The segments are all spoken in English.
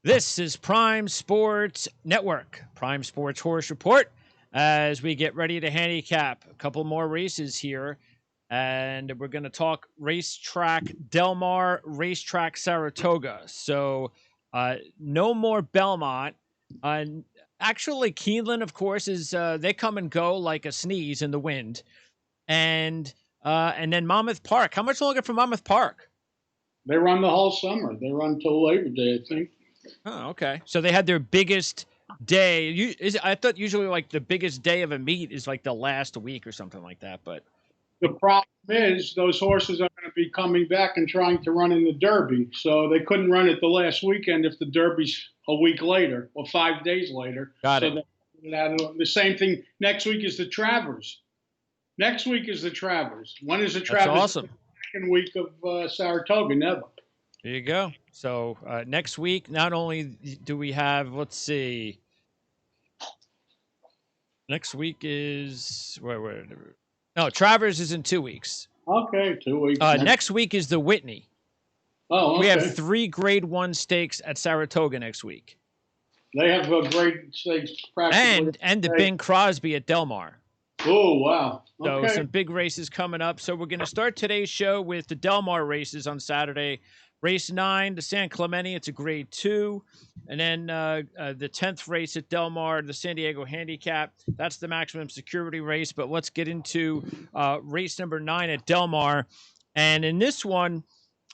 This is Prime Sports Network, Prime Sports Horse Report, as we get ready to handicap a couple more races here. And we're going to talk racetrack Del Mar, racetrack Saratoga. So no more Belmont. Uh, Actually, Keeneland, of course, is they come and go like a sneeze in the wind. And then Monmouth Park. How much longer for Monmouth Park? They run the whole summer. They run till Labor Day, I think. Oh, okay. So they had their biggest day. I thought usually like the biggest day of a meet is like the last week or something like that. But The problem is those horses are going to be coming back and trying to run in the Derby. So they couldn't run it the last weekend if the Derby's a week later or 5 days later. got So it. the same thing next week is the Travers. Next week is the Travers. When is the That's Travers? awesome. Second week of Saratoga, never. There you go. So next week, not only do we have, let's see, next week is where no, Travers is in 2 weeks. Okay, 2 weeks. Next week is the Whitney. Oh, okay. We have 3 Grade 1 stakes at Saratoga next week, They have a great stakes practically. and the Bing Crosby at Del Mar. Oh, wow. So Okay. some big races coming up. So we're going to start today's show with the Del Mar races on Saturday. Race 9, the San Clemente, it's a grade 2. And then the 10th race at Del Mar, the San Diego Handicap. That's the maximum security race. But let's get into race number 9 at Del Mar. And in this one,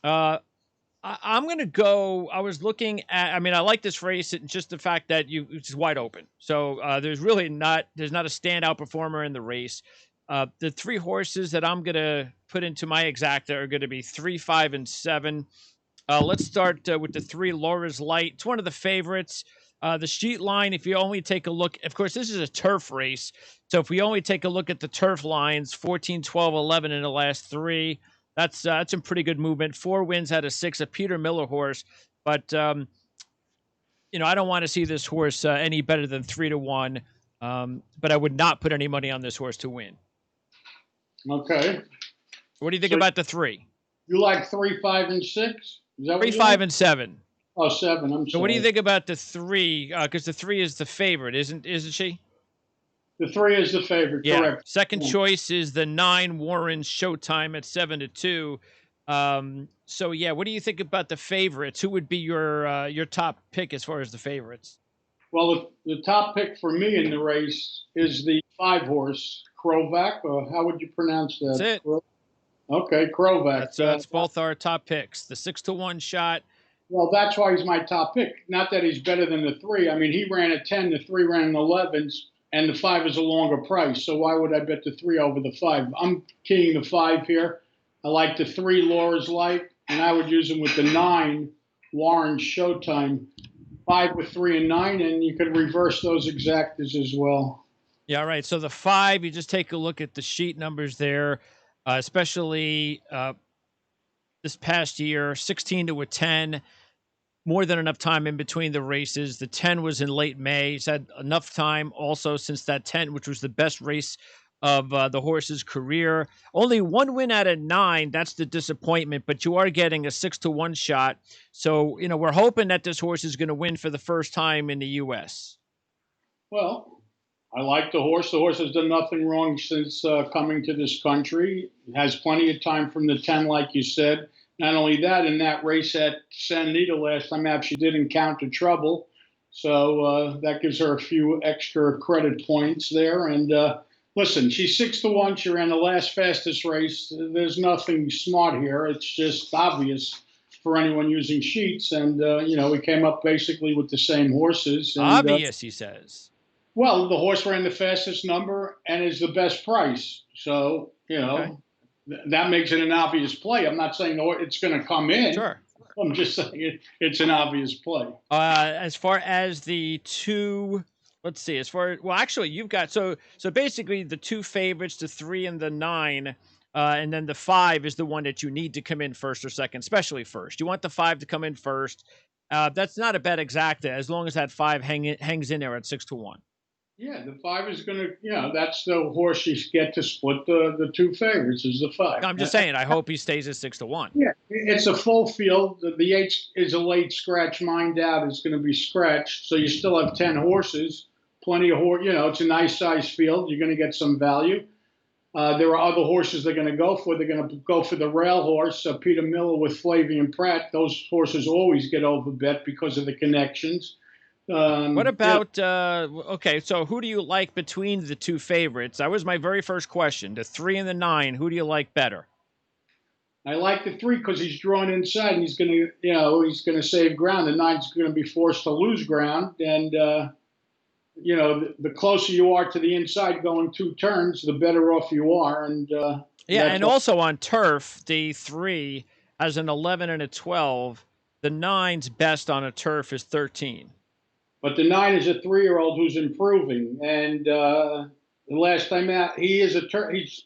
I'm going to go. I was looking at, I mean, I like this race. It's just the fact that it's wide open. So there's not a standout performer in the race. The 3 horses that I'm going to put into my exacta are going to be 3, 5, and 7. Let's start with the 3, Laura's Light. It's one of the favorites. The sheet line, if you only take a look, of course, this is a turf race. So if we only take a look at the turf lines, 14, 12, 11 in the last 3, that's some pretty good movement. 4 wins out of 6, a Peter Miller horse. But, I don't want to see this horse any better than 3-1. But I would not put any money on this horse to win. Okay. What do you think about the 3? You like 3, 5, and 6? Is that 3, 5, and 7. Oh, 7. I'm sorry. So what do you think about the 3? Because the 3 is the favorite, isn't she? The 3 is the favorite, Yeah. correct. Second choice is the 9, Warren Showtime at 7-2. So yeah, what do you think about the favorites? Who would be your top pick as far as the favorites? Well, the top pick for me in the race is the 5 horse, Krovac, or how would you pronounce that? That's it. Okay, Krovac. That's both our top picks. The 6-1 shot. Well, that's why he's my top pick. Not that he's better than the 3. I mean, he ran at 10, the 3 ran in 11s, and the 5 is a longer price. So why would I bet the 3 over the 5? I'm keying the 5 here. I like the 3, Laura's Light, and I would use him with the 9, Warren Showtime. 5 with 3 and 9, and you could reverse those exactas as well. Yeah, right. So the 5, you just take a look at the sheet numbers there, especially this past year, 16 to a 10, more than enough time in between the races. The 10 was in late May. He's had enough time also since that 10, which was the best race of the horse's career. Only 1 win out of 9. That's the disappointment, but you are getting a 6-1 shot. So, we're hoping that this horse is going to win for the first time in the U.S. Well, I like the horse. The horse has done nothing wrong since coming to this country. It has plenty of time from the 10, like you said. Not only that, in that race at San Anita last time out, she did encounter trouble. So that gives her a few extra credit points there. And listen, she's 6-1. She ran the last fastest race. There's nothing smart here. It's just obvious for anyone using sheets. And, we came up basically with the same horses. And, Obvious, he says. Well, the horse ran the fastest number and is the best price. So, Okay. that makes it an obvious play. I'm not saying it's going to come in. Sure. I'm just saying it's an obvious play. As far as the 2, let's see. Actually, you've got so basically the 2 favorites, the 3 and the 9, and then the 5 is the one that you need to come in first or second, especially first. You want the 5 to come in first. That's not a bad exacta as long as that 5 hangs in there at 6-1. Yeah, the 5 is going to, that's the horse you get to split the two favorites is the 5. I'm just saying. I hope he stays at 6-1. Yeah, it's a full field. The 8 is a late scratch. Mind out is going to be scratched. So you still have 10 horses, plenty of horse. It's a nice size field. You're going to get some value. There are other horses they're going to go for. They're going to go for the rail horse, Peter Miller with Flavian Pratt. Those horses always get overbet because of the connections. What about okay? So who do you like between the two favorites? That was my very first question. The 3 and the 9. Who do you like better? I like the 3 because he's drawn inside and he's going to, he's going to save ground. The 9's going to be forced to lose ground, and the closer you are to the inside going 2 turns, the better off you are. And yeah, and also on turf, the 3 has an 11 and a 12. The 9's best on a turf is 13. But the 9 is a 3-year-old who's improving, and the last time out, he's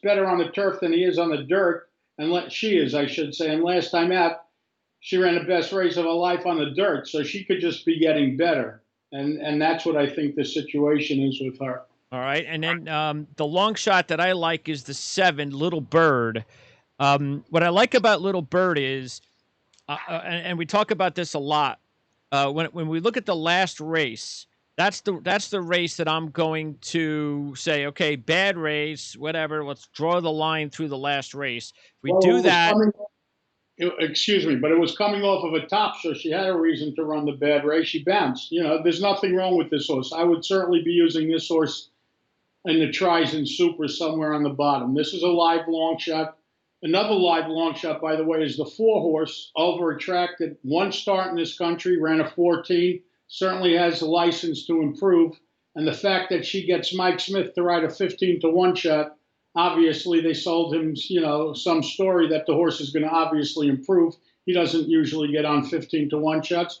better on the turf than he is on the dirt. And she is, I should say. And last time out, she ran the best race of her life on the dirt, so she could just be getting better. And that's what I think the situation is with her. All right, and then the long shot that I like is the 7, Little Bird. What I like about Little Bird is, and we talk about this a lot, when we look at the last race, that's the race that I'm going to say, okay, bad race, whatever. Let's draw the line through the last race. If we do that. Excuse me, but it was coming off of a top, so she had a reason to run the bad race. She bounced. There's nothing wrong with this horse. I would certainly be using this horse in the tries and supers somewhere on the bottom. This is a live long shot. Another live long shot, by the way, is the 4 horse, over attracted. 1 start in this country, ran a 14, certainly has a license to improve. And the fact that she gets Mike Smith to ride a 15-1 shot, obviously they sold him, some story that the horse is going to obviously improve. He doesn't usually get on 15-1 shots.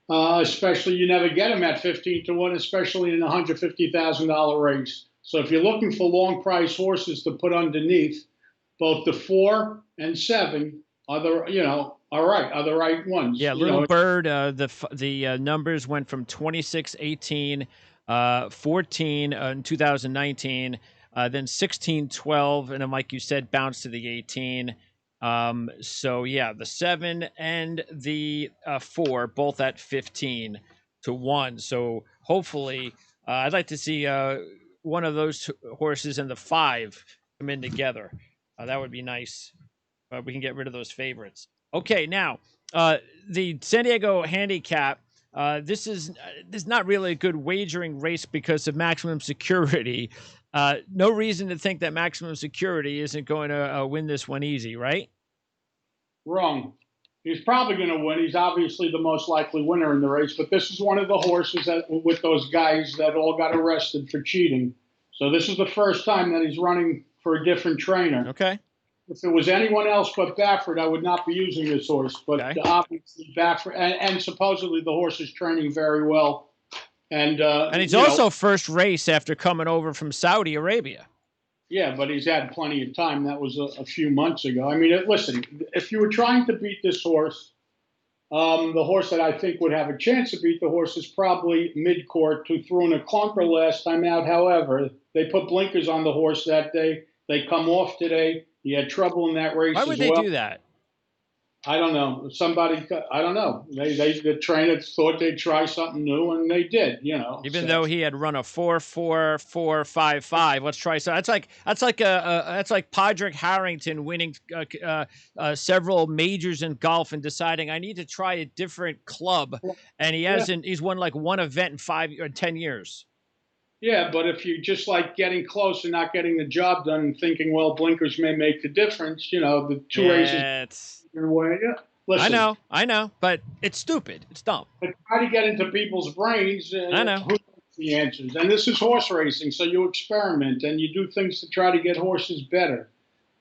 Especially you never get him at 15-1, especially in a $150,000 race. So if you're looking for long price horses to put underneath, both the 4 and 7 are the right ones. Yeah, Little Bird. The numbers went from 26, 18, 14 in 2019, then 16, 12, and then like you said, bounced to the 18. So yeah, the 7 and the 4 both at 15-1. So hopefully, I'd like to see one of those horses and the 5 come in together. That would be nice. We can get rid of those favorites. Okay, now the San Diego Handicap. This is not really a good wagering race because of maximum security. No reason to think that maximum security isn't going to win this one easy, right? Wrong. He's probably going to win. He's obviously the most likely winner in the race, but this is one of the horses with those guys that all got arrested for cheating. So this is the first time that he's running for a different trainer. Okay. If it was anyone else but Baffert, I would not be using this horse. But obviously Baffert, and supposedly the horse is training very well. And he's also first race after coming over from Saudi Arabia. Yeah, but he's had plenty of time. That was a few months ago. I mean, listen, if you were trying to beat this horse, the horse that I think would have a chance to beat the horse is probably Midcourt, who threw in a clunker last time out. However, they put blinkers on the horse that day. They come off today. He had trouble in that race. Why would they do that? I don't know. I don't know. The trainer thought they'd try something new, and they did. Even though he had run a 4.44.55. Let's try. So that's like Padraig Harrington winning several majors in golf and deciding I need to try a different club, and he hasn't. He's won like one event in 5 or 10 years. Yeah, but if you just like getting close and not getting the job done and thinking, well, blinkers may make the difference, the 2 races. Yeah. Listen, I know, but it's stupid. It's dumb. But try to get into people's brains. I know. Who knows the answers? And this is horse racing, so you experiment and you do things to try to get horses better.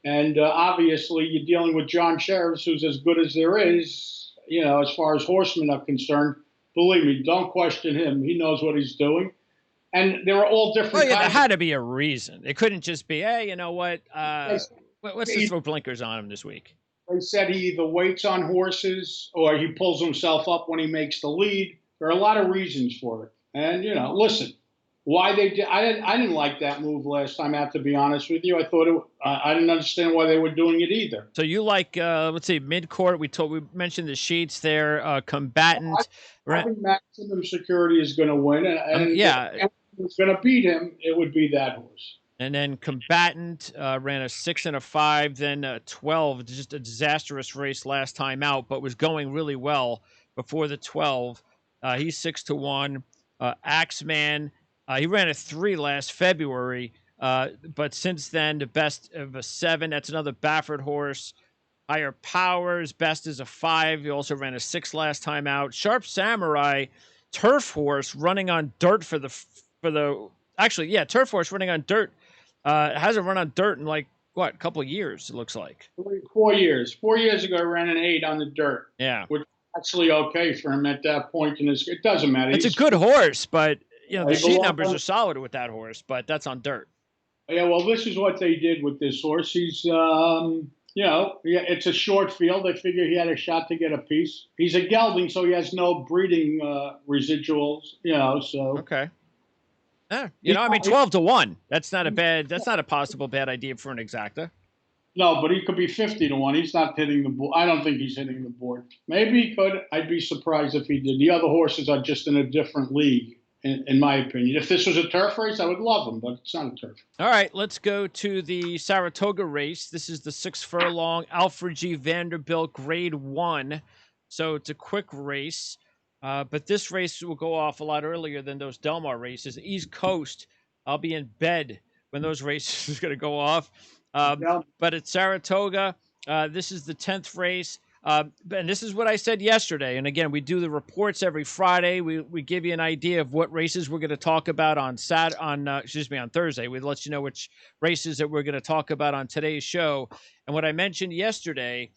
And obviously, you're dealing with John Sheriffs, who's as good as there is, as far as horsemen are concerned. Believe me, don't question him. He knows what he's doing. And there are all different kinds. There had to be a reason. It couldn't just be, hey, you know what? Let's just throw blinkers on him this week. They said he either waits on horses or he pulls himself up when he makes the lead. There are a lot of reasons for it. And, listen, Why they did? I didn't like that move last time out. To be honest with you, I thought I didn't understand why they were doing it either. So you like, let's see, mid court. We mentioned the sheets there. I, Combatant. I think maximum security is going to win, and if Yeah, anyone was going to beat him, it would be that horse. and then Combatant ran a 6 and a 5, then 12. Just a disastrous race last time out, but was going really well before the 12. He's 6-1. Axeman, he ran a 3 last February, but since then the best of a 7. That's another Baffert horse. Higher Powers, best is a 5. He also ran a 6 last time out. Sharp Samurai, turf horse running on dirt turf horse running on dirt. Hasn't run on dirt in like what, a couple of years, it looks like. 4 years. 4 years ago, I ran an 8 on the dirt. Yeah. Which is actually okay for him at that point in his. It doesn't matter. It's a good horse, but the sheet belongs numbers on- are solid with that horse, but that's on dirt. Yeah, well, this is what they did with this horse. He's, it's a short field. They figure he had a shot to get a piece. He's a gelding, so he has no breeding residuals. So Okay. Yeah, 12-1. That's not a possible bad idea for an exacta. no, but he could be 50-1. He's not hitting the board. I don't think he's hitting the board. Maybe he could. I'd be surprised if he did. The other horses are just in a different league, in my opinion. If this was a turf race, I would love him, but it's not a turf. All right, let's go to the Saratoga race. This is the 6 furlong Alfred G. Vanderbilt Grade 1. So it's a quick race. But this race will go off a lot earlier than those Del Mar races. East Coast, I'll be in bed when those races are going to go off. But at Saratoga, this is the 10th race. And this is what I said yesterday. And again, we do the reports every Friday. We give you an idea of what races we're going to talk about on Thursday. We let you know which races that we're going to talk about on today's show. And what I mentioned yesterday,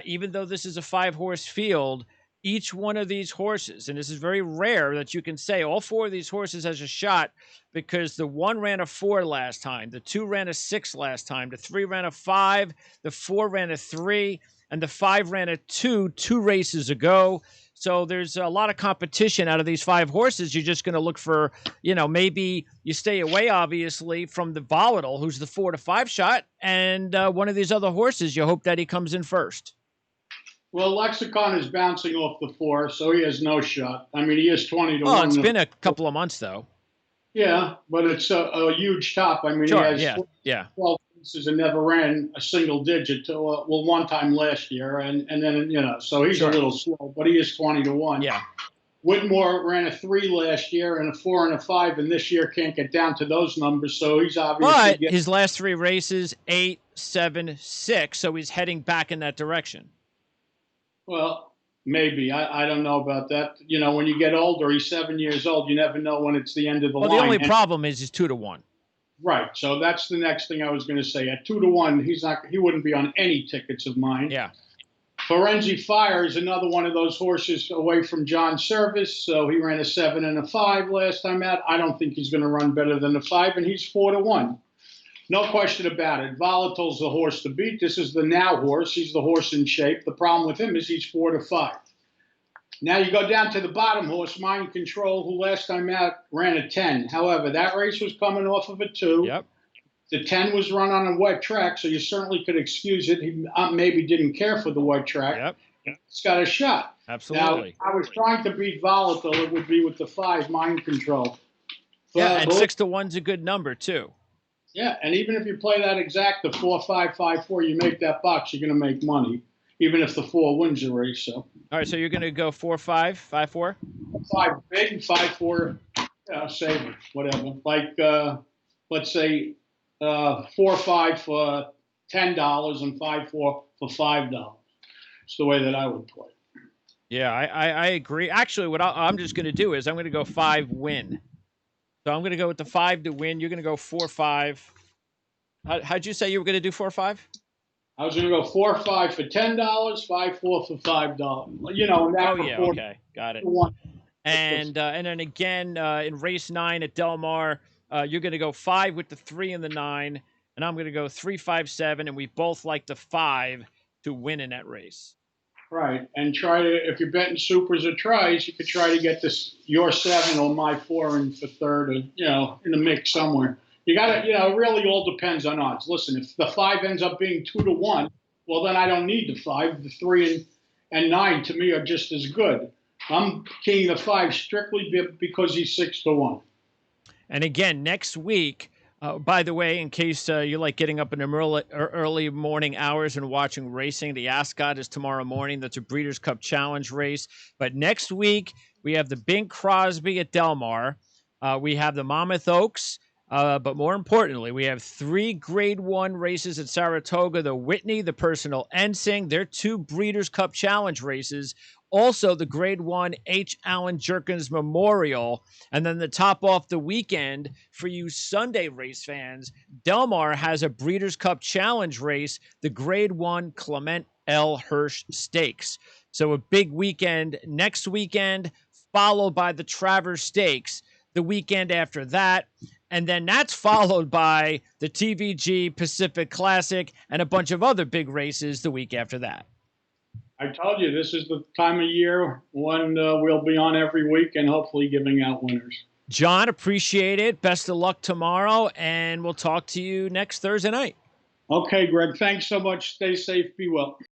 even though this is a 5-horse field, each one of these horses, and this is very rare that you can say all 4 of these horses has a shot, because the 1 ran a 4 last time, the 2 ran a 6 last time, the 3 ran a 5, the 4 ran a 3, and the 5 ran a 2 races ago. So there's a lot of competition out of these 5 horses. You're just going to look for, maybe you stay away, obviously, from the Volatile, who's the 4 to 5 shot, and one of these other horses, you hope that he comes in first. Well, Lexicon is bouncing off the 4, so he has no shot. I mean, he is 20-1. Oh, it's been a couple of months, though. Yeah, but it's a huge top. I mean, Sure, he has yeah. 12 races and never ran a single digit. One time last year, and then so he's a little slow, but he is 20-1. Yeah. Whitmore ran a 3 last year and a 4 and a 5, and this year can't get down to those numbers. So he's obviously. But his last 3 races, 8, 7, 6. So he's heading back in that direction. Well, maybe. I don't know about that. When you get older, he's 7 years old. You never know when it's the end of the line. Well, the only problem is he's 2-1. Right. So that's the next thing I was going to say. At 2-1, he wouldn't be on any tickets of mine. Yeah. Forenzi Fire is another one of those horses away from John Service. So he ran a 7 and a 5 last time out. I don't think he's going to run better than the 5, and he's 4-1. No question about it. Volatile's the horse to beat. This is the now horse. He's the horse in shape. The problem with him is he's 4-5. Now you go down to the bottom horse, Mind Control, who last time out ran a 10. However, that race was coming off of a 2. Yep. The 10 was run on a wet track, so you certainly could excuse it. He maybe didn't care for the wet track. Yep. It's got a shot. Absolutely. Now, I was trying to beat Volatile. It would be with the 5, Mind Control. Yeah, and 6-1's a good number, too. Yeah, and even if you play that exact, the 4-5, 5-4, you make that box, you're going to make money, even if the 4 wins the race. So. All right, so you're going to go 4-5, 5-4? 5 big, 5-4, save it, whatever. Like, let's say 4-5 for $10 and 5-4 for $5. It's the way that I would play. Yeah, I agree. Actually, what I'm just going to do is I'm going to go 5 win. So I'm going to go with the 5 to win. You're going to go 4-5. How'd you say you were going to do 4-5? I was going to go 4-5 for $10, 5-4 for $5. Okay, got it. And then again in race 9 at Del Mar, you're going to go 5 with the 3 and the 9, and I'm going to go 3-5-7, and we both like the 5 to win in that race. Right, and try to, if you're betting supers or tries, you could try to get this your 7 or my 4 in for third, or in the mix somewhere. You got to, it really all depends on odds. Listen, if the 5 ends up being 2-1, well then I don't need the 5. The 3 and 9 to me are just as good. I'm king the 5 strictly because he's 6-1. And again, next week, by the way, in case you like getting up in the early morning hours and watching racing, the Ascot is tomorrow morning. That's a Breeders' Cup Challenge race. But next week, we have the Bing Crosby at Del Mar. We have the Monmouth Oaks. But more importantly, we have 3 Grade 1 races at Saratoga. The Whitney, the Personal Ensign. They're 2 Breeders' Cup Challenge races. Also, the Grade 1 H. Allen Jerkins Memorial. And then to top off the weekend, for you Sunday race fans, Del Mar has a Breeders' Cup Challenge race, the Grade 1 Clement L. Hirsch Stakes. So a big weekend next weekend, followed by the Travers Stakes the weekend after that. And then that's followed by the TVG Pacific Classic and a bunch of other big races the week after that. I told you, this is the time of year when we'll be on every week and hopefully giving out winners. John, appreciate it. Best of luck tomorrow, and we'll talk to you next Thursday night. Okay, Greg, thanks so much. Stay safe. Be well.